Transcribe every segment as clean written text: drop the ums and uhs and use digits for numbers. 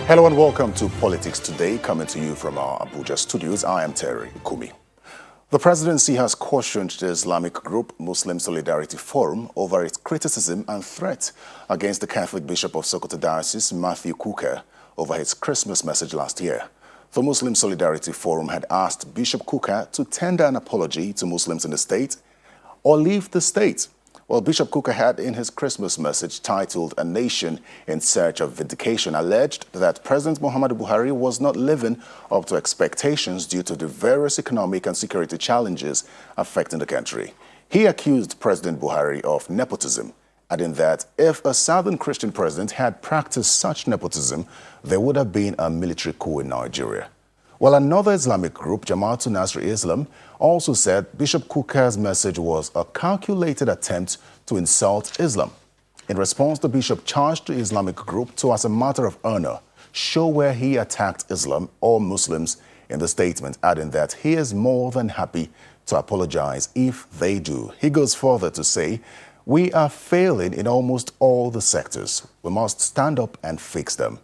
Hello and welcome to Politics Today, coming to you from our Abuja studios. I am Terry Kumi. The presidency has cautioned the Islamic group Muslim Solidarity Forum over its criticism and threat against the Catholic Bishop of Sokoto Diocese, Matthew Kukah, over his Christmas message last year. The Muslim Solidarity Forum had asked Bishop Kukah to tender an apology to Muslims in the state or leave the state. Well, Bishop Kukah had, in his Christmas message titled A Nation in Search of Vindication, alleged that President Muhammadu Buhari was not living up to expectations due to the various economic and security challenges affecting the country. He accused President Buhari of nepotism, adding that if a southern Christian president had practiced such nepotism, there would have been a military coup in Nigeria. Well, another Islamic group, Jamaatul Nasr Islam, also said Bishop Kukah's message was a calculated attempt to insult Islam. In response, the bishop charged the Islamic group to, as a matter of honor, show where he attacked Islam or Muslims in the statement, adding that he is more than happy to apologize if they do. He goes further to say, "We are failing in almost all the sectors. We must stand up and fix them.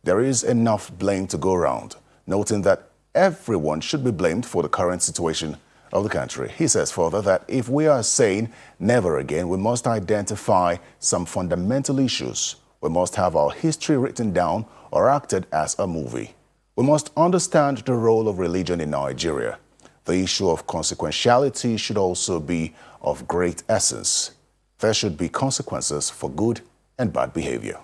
There is enough blame to go around," noting that everyone should be blamed for the current situation of the country. He says further that if we are saying never again, we must identify some fundamental issues. We must have our history written down or acted as a movie. We must understand the role of religion in Nigeria. The issue of consequentiality should also be of great essence. There should be consequences for good and bad behavior.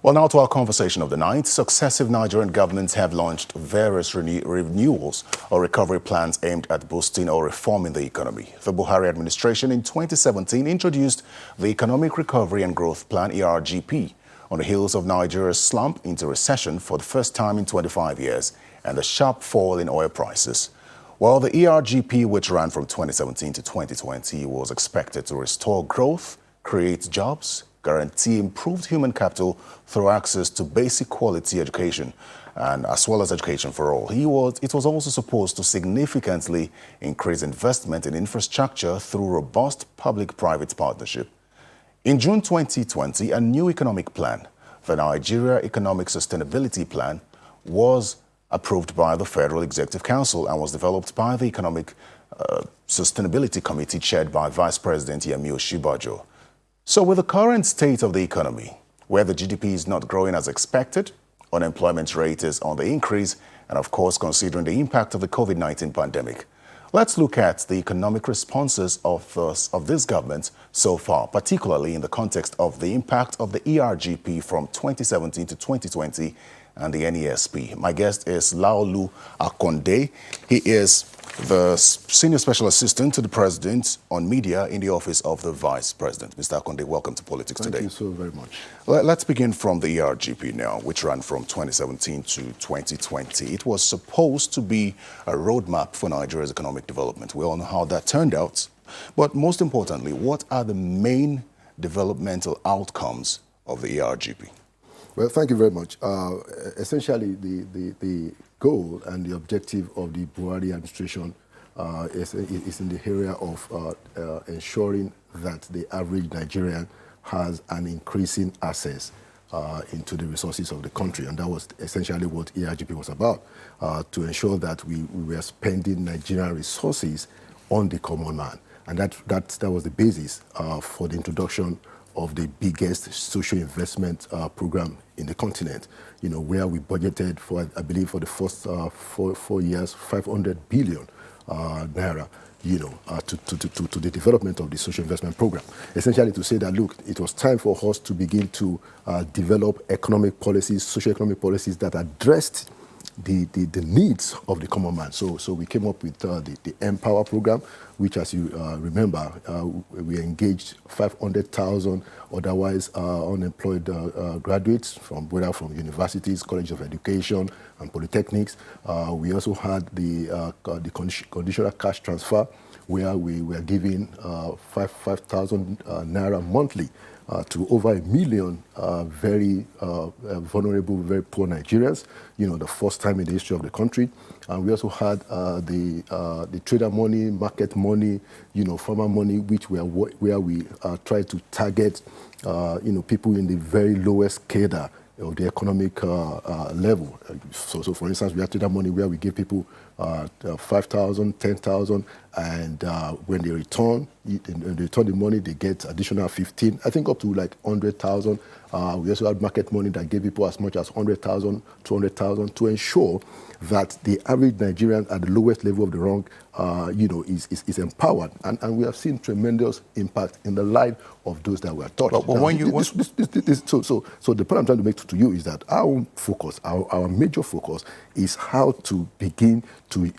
Well, now to our conversation of the night. Successive Nigerian governments have launched various renewals or recovery plans aimed at boosting or reforming the economy. The Buhari administration in 2017 introduced the Economic Recovery and Growth Plan, ERGP, on the heels of Nigeria's slump into recession for the first time in 25 years and the sharp fall in oil prices. Well, the ERGP, which ran from 2017 to 2020, was expected to restore growth, create jobs, guarantee improved human capital through access to basic quality education, and as well as education for all. It was also supposed to significantly increase investment in infrastructure through robust public-private partnership. In June 2020, a new economic plan, the Nigeria Economic Sustainability Plan, was approved by the Federal Executive Council and was developed by the Economic Sustainability Committee chaired by Vice President Yemi Osinbajo. So with the current state of the economy, where the GDP is not growing as expected, unemployment rate is on the increase, and of course, considering the impact of the COVID-19 pandemic, let's look at the economic responses of this government so far, particularly in the context of the impact of the ERGP from 2017 to 2020 and the NESP. My guest is Laolu Akonde. He is the Senior Special Assistant to the President on Media in the Office of the Vice President. Mr. Akonde, welcome to Politics Today. Thank you so very much. Let's begin from the ERGP now, which ran from 2017 to 2020. It was supposed to be a roadmap for Nigeria's economic development. We all know how that turned out. But most importantly, what are the main developmental outcomes of the ERGP? Well, thank you very much. Essentially, the goal and the objective of the Buhari administration is in the area of ensuring that the average Nigerian has an increasing access into the resources of the country. And that was essentially what ERGP was about, to ensure that we were spending Nigerian resources on the common man. And that was the basis for the introduction of the biggest social investment program in the continent, where we budgeted for, I believe, for the first 4 years, 500 billion naira, to the development of the social investment program. Essentially to say that, look, it was time for us to begin to develop economic policies, socio-economic policies that addressed the needs of the common man. So we came up with the Empower program, which, as you remember, we engaged 500,000 otherwise unemployed graduates whether from universities, colleges of education, and polytechnics. We also had the conditional cash transfer, where we were giving 5,000 naira monthly to over 1 million very vulnerable, very poor Nigerians, the first time in the history of the country. And we also had the trader money, market money, farmer money, where we tried to target, people in the very lowest cadre of the economic level. So, for instance, we had that money where we give people 5,000, 10,000, and when they return the money, they get additional 15, I think up to like 100,000. We also had market money that gave people as much as 100,000, 200,000 to ensure that the average Nigerian at the lowest level of the rung, is empowered. And we have seen tremendous impact in the life of those that were taught. But when you... So the point I'm trying to make to you is that our focus, our major focus is how to begin to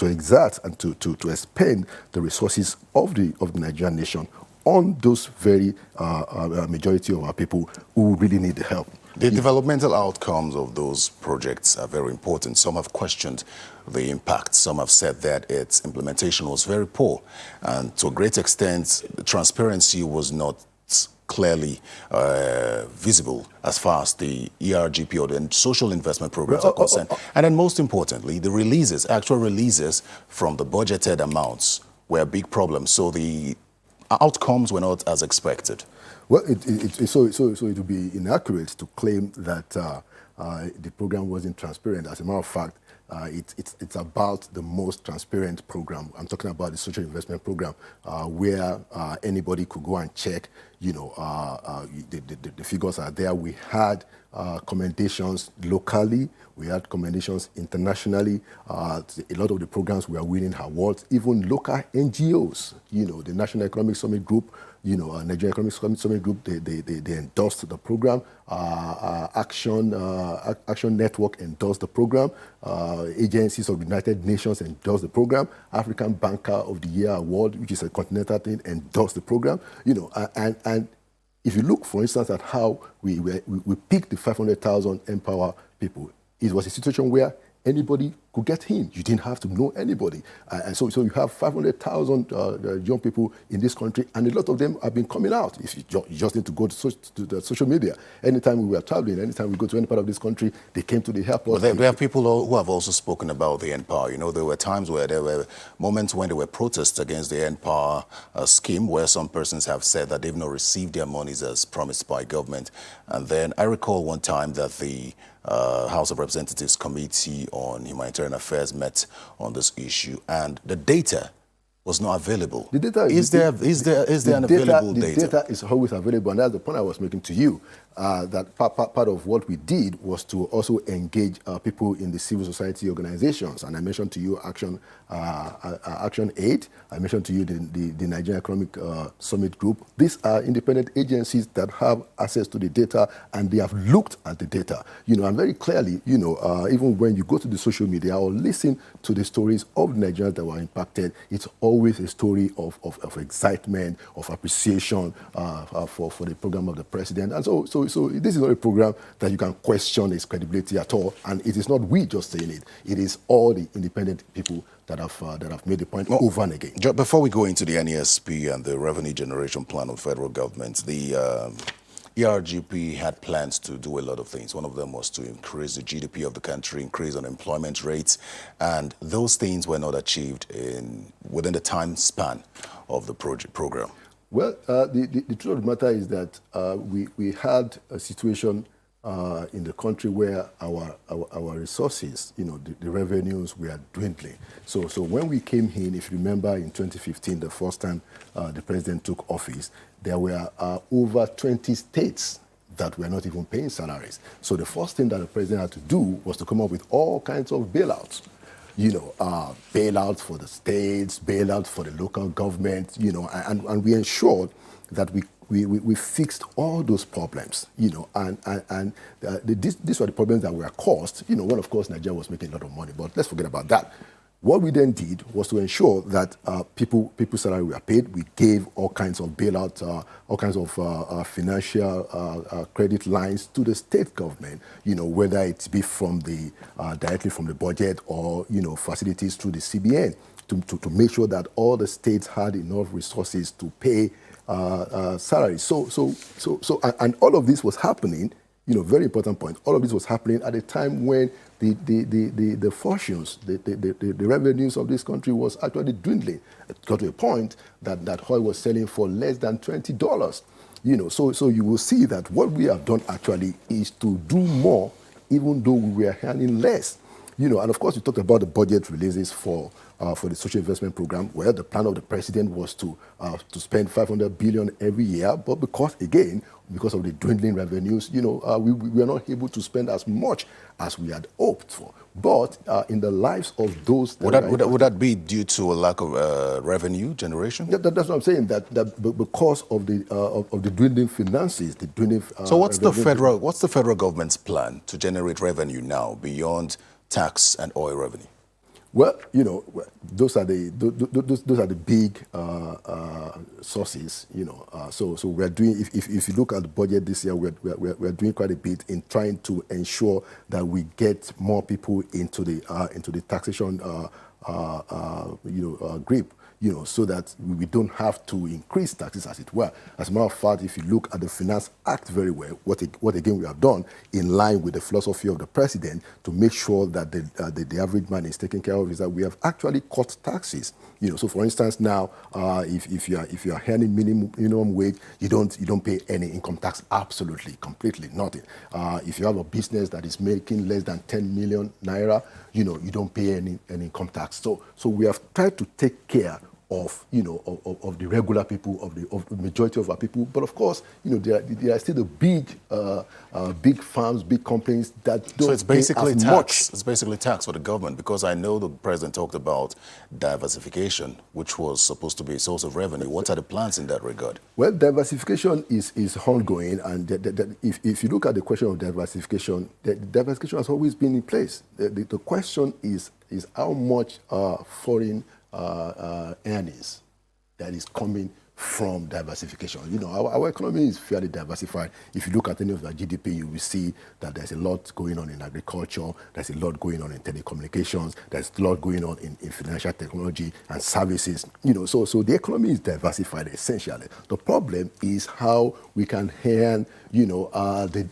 exert and to expend the resources of the Nigerian nation on those very majority of our people who really need the help. The developmental outcomes of those projects are very important. Some have questioned the impact. Some have said that its implementation was very poor. And to a great extent, the transparency was not clearly visible as far as the ERGP or the social investment programs are concerned. And then most importantly, the releases, actual releases from the budgeted amounts were a big problem. So the outcomes were not as expected. Well, so it would be inaccurate to claim that the program wasn't transparent. As a matter of fact, it's about the most transparent program. I'm talking about the social investment program, where anybody could go and check. The figures are there. We had commendations locally. We had commendations internationally. A lot of the programs were winning awards. Even local NGOs, the National Economic Summit Group, Nigerian Economic Summit Group, they endorsed the program. Action Network endorsed the program. Agencies of the United Nations endorsed the program. African Banker of the Year Award, which is a continental thing, endorsed the program. And if you look, for instance, at how we picked the 500,000 Empower people, it was a situation where anybody could get in. You didn't have to know anybody. And so you have 500,000 young people in this country, and a lot of them have been coming out. If you just need to go to the social media. Anytime we were traveling, anytime we go to any part of this country, they came to the airport. But there are people who have also spoken about the N-Power. There were times where there were moments when there were protests against the N-Power scheme, where some persons have said that they've not received their monies as promised by government. And then I recall one time that the House of Representatives Committee on Humanitarian Affairs met on this issue, and the data was not available. The data is there an available data? The data is always available, and that's the point I was making to you. That part of what we did was to also engage people in the civil society organizations, and I mentioned to you Action 8. I mentioned to you the Nigerian Economic Summit Group. These are independent agencies that have access to the data, and they have looked at the data. And very clearly, even when you go to the social media or listen to the stories of the Nigerians that were impacted, it's always a story of excitement, of appreciation for the program of the president. And so this is not a program that you can question its credibility at all. And it is not we just saying it. It is all the independent people that have made the point over and again. Before we go into the NESP and the revenue generation plan of federal government, the ERGP had plans to do a lot of things. One of them was to increase the GDP of the country, increase unemployment rates, and those things were not achieved within the time span of the program. Well, the truth of the matter is that we had a situation in the country where our resources, the revenues were dwindling. So when we came in, if you remember, in 2015, the first time the president took office, there were over 20 states that were not even paying salaries. So the first thing that the president had to do was to come up with all kinds of bailouts. Bailouts for the states, bailouts for the local government, and we ensured that we fixed all those problems, these were the problems that were caused. One, of course, Nigeria was making a lot of money, but let's forget about that. What we then did was to ensure that people's salary were paid. We gave all kinds of bailouts, all kinds of financial credit lines to the state government, whether it be from directly from the budget or, facilities through the CBN to make sure that all the states had enough resources to pay salaries. And all of this was happening, very important point, all of this was happening at a time when the fortunes, the revenues of this country was actually dwindling. It got to a point that oil was selling for less than $20. So you will see that what we have done actually is to do more, even though we were earning less. And of course, we talked about the budget releases for the social investment program, where the plan of the president was to spend 500 billion every year. But because of the dwindling revenues, we are not able to spend as much as we had hoped for. But in the lives of those, would that be due to a lack of revenue generation? That's what I'm saying. That because of the dwindling finances, the dwindling. So what's the federal government's plan to generate revenue now beyond tax and oil revenue? Well, those are the big sources. So we're doing. If you look at the budget this year, we're doing quite a bit in trying to ensure that we get more people into the taxation grip. So that we don't have to increase taxes, as it were. As a matter of fact, if you look at the Finance Act very well, what again we have done in line with the philosophy of the president to make sure that the average man is taken care of, is that we have actually cut taxes. So for instance, now if you are earning minimum wage, you don't pay any income tax, absolutely, completely nothing. If you have a business that is making less than 10 million naira, you don't pay any income tax. So we have tried to take care of the regular people, of the majority of our people. But of course, there are still the big farms, big companies that don't. So it's basically pay as tax. much. It's basically tax for the government, because I know the president talked about diversification, which was supposed to be a source of revenue. What are the plans in that regard? Well, diversification is ongoing, and if you look at the question of diversification, the diversification has always been in place. The question is how much foreign earnings that is coming from diversification. Our economy is fairly diversified. If you look at any of the GDP, you will see that there's a lot going on in agriculture, there's a lot going on in telecommunications, there's a lot going on in financial technology and services. So the economy is diversified essentially. The problem is how we can earn, the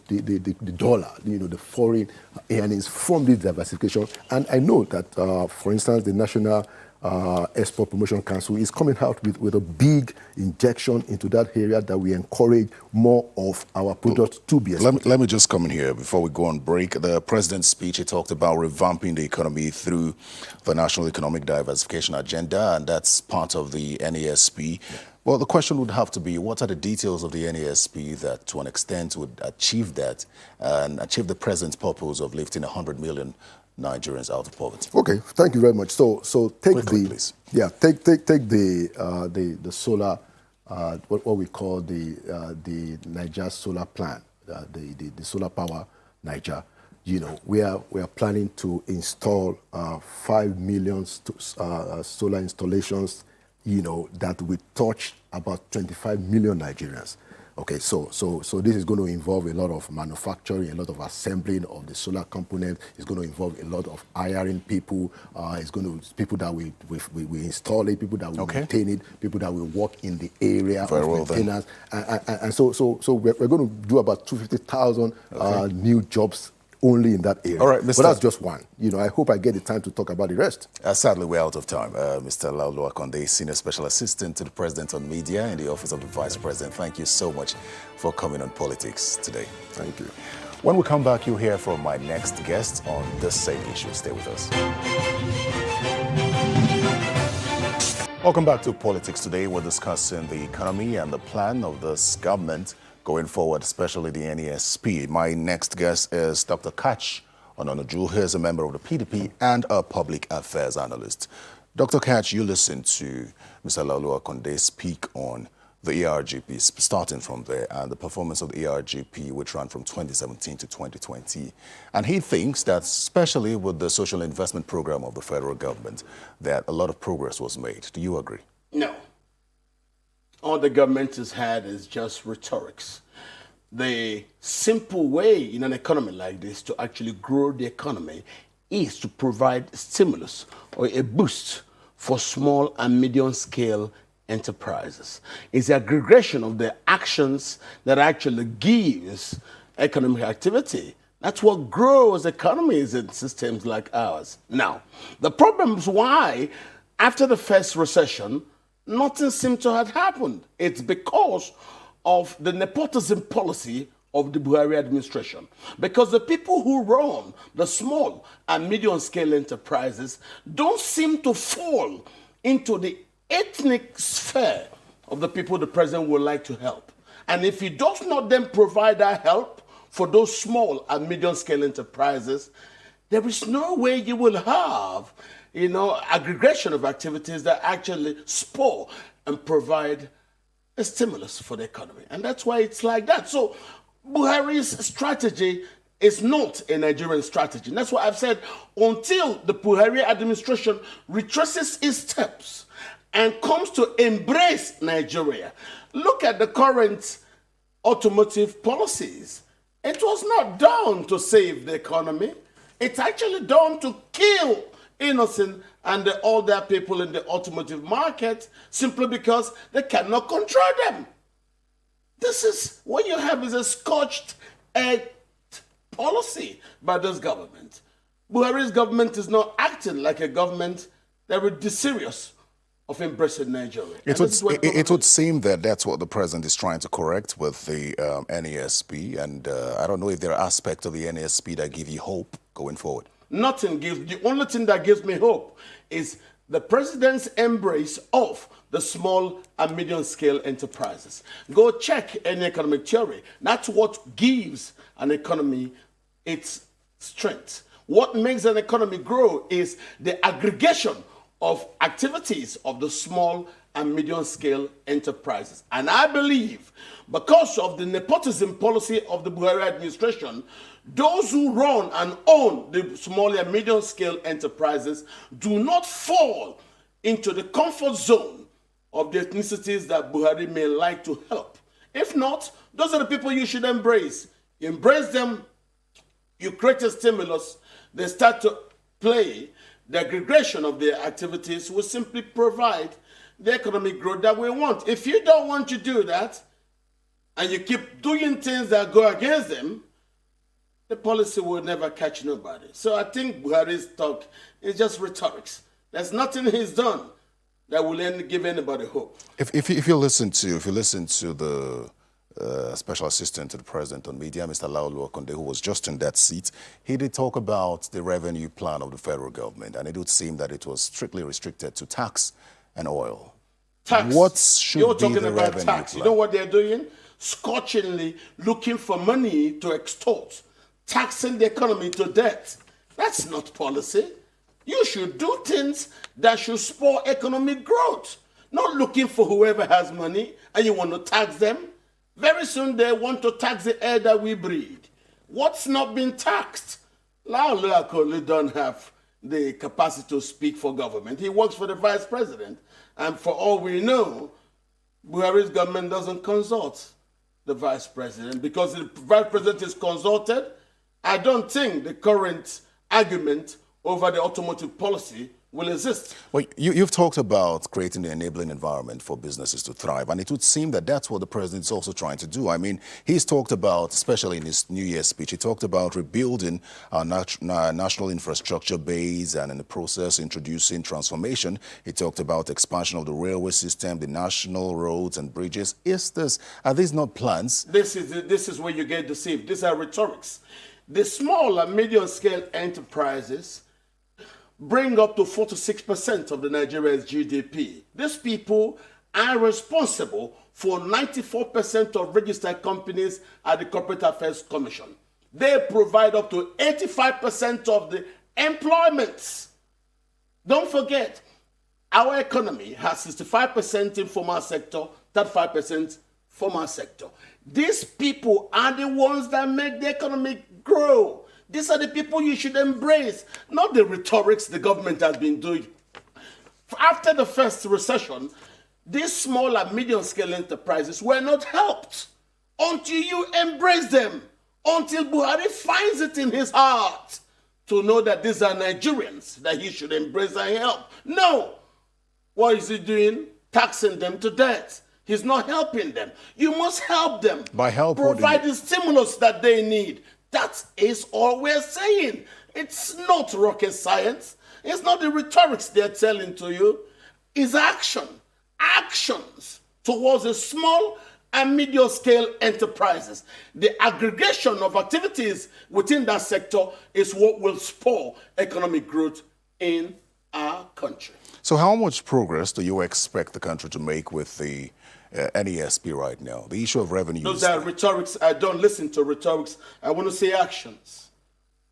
dollar, the foreign earnings from this diversification. And I know that, for instance, the National Export Promotion Council is coming out with a big injection into that area that we encourage more of our products to be exported. Let me just come in here before we go on break. The president's speech, he talked about revamping the economy through the National Economic Diversification Agenda, and that's part of the NESP. Yeah. Well, the question would have to be, what are the details of the NESP that, to an extent, would achieve that and achieve the president's purpose of lifting 100 million Nigerians out of poverty? Okay, thank you very much. So take quickly, please. Yeah, take the solar, what we call the Niger solar plan, the solar power Niger. We are planning to install 5 million solar installations. That will touch about 25 million Nigerians. Okay, so this is going to involve a lot of manufacturing, a lot of assembling of the solar component. It's going to involve a lot of hiring people. It's going to people that we install it, people that will maintain it, people that will work in the area of maintenance. And so we're going to do about 250,000 new jobs only in that area. All right, But that's just one. I hope I get the time to talk about the rest. Sadly, we're out of time. Mr. Laulu Akonde, Senior Special Assistant to the President on Media in the Office of the Vice President. Thank you so much for coming on Politics today. Thank you. When we come back, you'll hear from my next guest on this same issue. Stay with us. Welcome back to Politics Today. We're discussing the economy and the plan of this government going forward, especially the NESP. My next guest is Dr. Kach Ononuju. He is a member of the PDP and a public affairs analyst. Dr. Kach, you listened to Mr. Laulu Akonde speak on the ERGP, starting from there, and the performance of the ERGP, which ran from 2017 to 2020. And he thinks that, especially with the social investment program of the federal government, that a lot of progress was made. Do you agree? No. All the government has had is just rhetorics. The simple way in an economy like this to actually grow the economy is to provide stimulus or a boost for small and medium-scale enterprises. It's the aggregation of the actions that actually gives economic activity. That's what grows economies in systems like ours. Now, the problem is why, after the first recession, nothing seemed to have happened. It's because of the nepotism policy of the Buhari administration. Because the people who run the small and medium scale enterprises don't seem to fall into the ethnic sphere of the people the president would like to help. And if he does not then provide that help for those small and medium scale enterprises, there is no way you will have, aggregation of activities that actually spur and provide a stimulus for the economy. And that's why it's like that. So Buhari's strategy is not a Nigerian strategy. And that's why I've said until the Buhari administration retraces its steps and comes to embrace Nigeria. Look at the current automotive policies. It was not done to save the economy. It's actually done to kill innocent and the older people in the automotive market simply because they cannot control them. This is what you have is a scorched earth policy by this government. Buhari's government is not acting like a government that would be serious of embracing Nigeria. It would seem that that's what the president is trying to correct with the NASP, and I don't know if there are aspects of the NASP that give you hope going forward. Nothing gives. The only thing that gives me hope is the president's embrace of the small and medium scale enterprises. Go check any economic theory. That's what gives an economy its strength. What makes an economy grow is the aggregation of activities of the small and medium scale enterprises. And I believe because of the nepotism policy of the Buhari administration, those who run and own the small and medium scale enterprises do not fall into the comfort zone of the ethnicities that Buhari may like to help. If not, those are the people you should embrace. You embrace them, you create a stimulus, they start to play. The aggregation of their activities will simply provide the economic growth that we want. If you don't want to do that, and you keep doing things that go against them, the policy will never catch nobody. So I think Buhari's talk is just rhetorics. There's nothing he's done that will give anybody hope. If you listen to the Special Assistant to the President on Media, Mr. Laolu Okonde, who was just in that seat, he did talk about the revenue plan of the federal government, and it would seem that it was strictly restricted to tax and oil. Tax. What should You're be talking the about revenue tax. plan? You know what they're doing? Scorchingly looking for money to extort, taxing the economy to death. That's not policy. You should do things that should spur economic growth, not looking for whoever has money and you want to tax them. Very soon they want to tax the air that we breathe. What's not been taxed? Laolu Okonde don't have the capacity to speak for government. He works for the vice president. And for all we know, Buhari's government doesn't consult the vice president. Because the vice president is consulted, I don't think the current argument over the automotive policy will exist. Well, you've talked about creating the enabling environment for businesses to thrive, and it would seem that that's what the president is also trying to do. I mean, he's talked about, especially in his New Year's speech, he talked about rebuilding our national infrastructure base and in the process introducing transformation. He talked about expansion of the railway system, the national roads and bridges. Are these not plans? This is where you get deceived. These are rhetorics. The small and medium scale enterprises bring up to 46% of the Nigeria's GDP. These people are responsible for 94% of registered companies at the Corporate Affairs Commission. They provide up to 85% of the employments. Don't forget, our economy has 65% informal sector, 35% formal sector. These people are the ones that make the economy grow. These are the people you should embrace, not the rhetorics the government has been doing. After the first recession, these small and medium-scale enterprises were not helped until you embrace them, until Buhari finds it in his heart to know that these are Nigerians that he should embrace and help. No. What is he doing? Taxing them to death. He's not helping them. You must help them. By help, provide the stimulus that they need. That is all we're saying. It's not rocket science. It's not the rhetorics they're telling to you. It's action. Actions towards the small and medium-scale enterprises. The aggregation of activities within that sector is what will spur economic growth in our country. So how much progress do you expect the country to make with the NESP right now? The issue of revenues. Those are rhetorics. I don't listen to rhetorics. I want to see actions.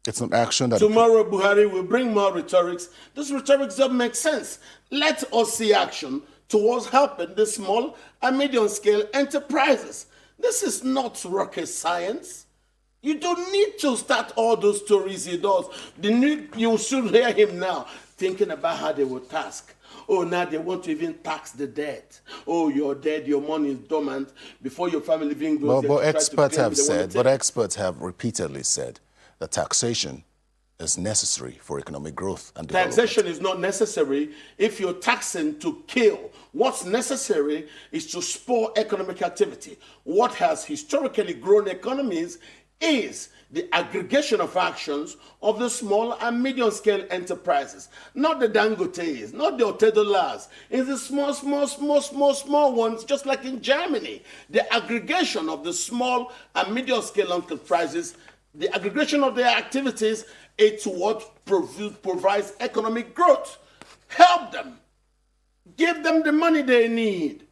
It's an action that... Tomorrow, Buhari will bring more rhetorics. This rhetorics don't make sense. Let us see action towards helping the small and medium-scale enterprises. This is not rocket science. You don't need to start all those stories he does. You should hear him now, thinking about how they will tax. Oh, now they want to even tax the debt. Oh, you're dead, your money is dormant. Before your family even goes there. But experts have repeatedly said that taxation is necessary for economic growth and development. Taxation is not necessary if you're taxing to kill. What's necessary is to spur economic activity. What has historically grown economies is the aggregation of actions of the small and medium-scale enterprises, not the Dangotes, not the Otedolas. It's the small ones, just like in Germany. The aggregation of the small and medium-scale enterprises, the aggregation of their activities, it's what provides economic growth. Help them. Give them the money they need.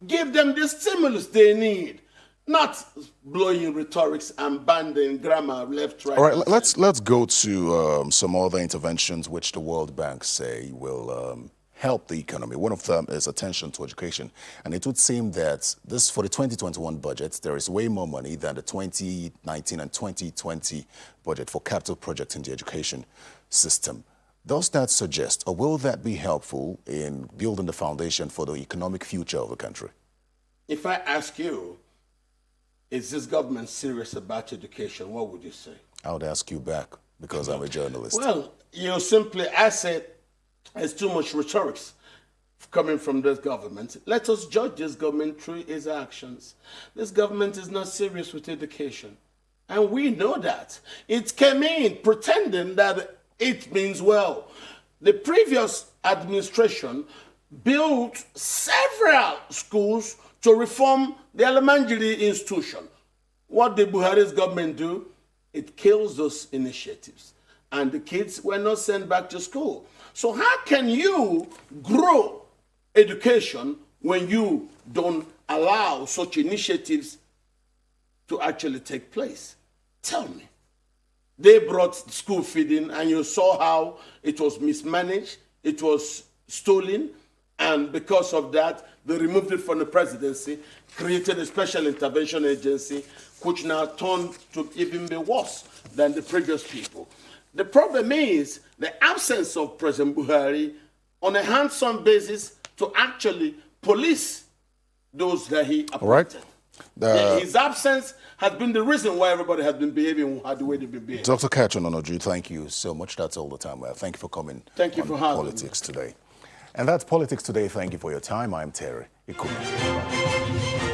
Give them the stimulus they need. Not blowing rhetorics and banding grammar left, right. All right, let's go to some other interventions which the World Bank say will help the economy. One of them is attention to education. And it would seem that for the 2021 budget, there is way more money than the 2019 and 2020 budget for capital projects in the education system. Does that suggest, or will that be helpful in building the foundation for the economic future of the country? If I ask you, is this government serious about education, what would you say? I would ask you back, because I'm a journalist. Well, you simply, I said, it's too much rhetorics coming from this government. Let us judge this government through its actions. This government is not serious with education. And we know that. It came in pretending that it means well. The previous administration built several schools to reform the elementary institution. What did Buhari's government do? It kills those initiatives. And the kids were not sent back to school. So how can you grow education when you don't allow such initiatives to actually take place? Tell me. They brought school feeding and you saw how it was mismanaged, it was stolen, and because of that, they removed it from the presidency, created a special intervention agency, which now turned to even be worse than the previous people. The problem is the absence of President Buhari on a hands-on basis to actually police those that he appointed. Right. His absence has been the reason why everybody has been behaving the way they've been behaving. Dr. Kachon Onoju, thank you so much. That's all the time we have. Thank you for coming. Thank you for having Politics Today. And that's Politics Today. Thank you for your time. I'm Terry Kukah.